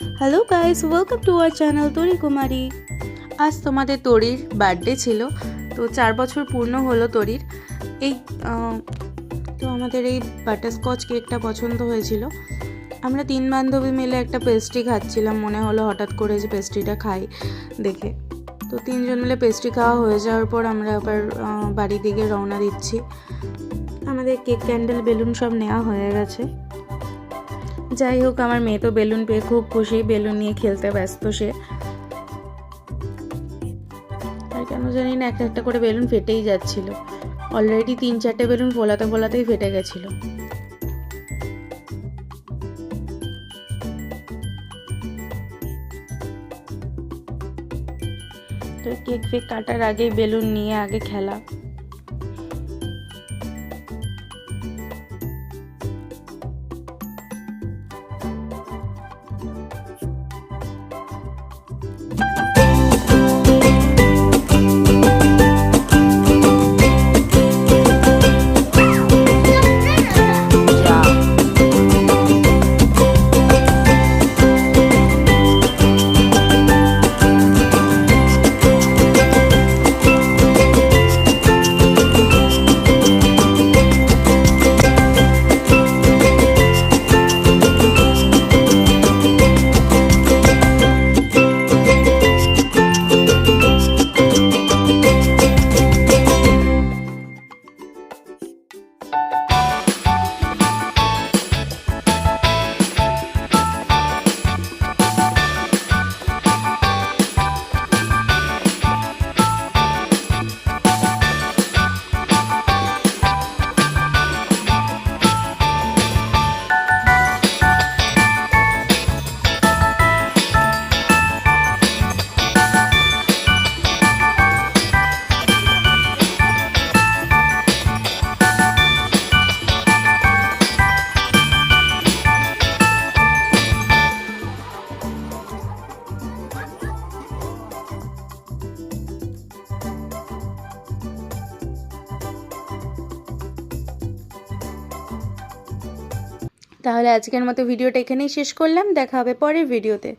Hello guys, welcome to our channel তরি কুমারী। আজ তোমাদের তরির বার্থডে ছিল, তো 4 বছর পূর্ণ হলো তরির। এই তো আমাদের এই বাটারস্কচ কেকটা পছন্দ হয়েছিল। আমরা 3 বান্ধবী মিলে একটা পেস্ট্রি খাচ্ছিলাম, মনে হলো হঠাৎ করে যে পেস্ট্রিটা খাই দেখে। তো 3 জন মিলে পেস্ট্রি খাওয়া হয়ে যাওয়ার পর আমরা আবার বাড়ির দিকে রওনা দিচ্ছি। আমাদের কেক, ক্যান্ডেল, বেলুন সব নেওয়া হয়ে গেছে। যাই হোক, আমার মেয়ে তো বেলুন পেয়ে খুব খুশি, বেলুন নিয়ে খেলতে ব্যস্ত সে। আর কেন জানি না একটা একটা করে বেলুন ফেটেই যাচ্ছিল। অলরেডি 3-4টে বেলুন ফোলাতে ফোলাতেই ফেটে গেছিল। তো কেক ফেক কাটার আগেই বেলুন নিয়ে আগে খেলা। তাহলে আজকের মতো ভিডিওটা এখানেই শেষ করলাম। দেখা হবে পরের ভিডিওতে।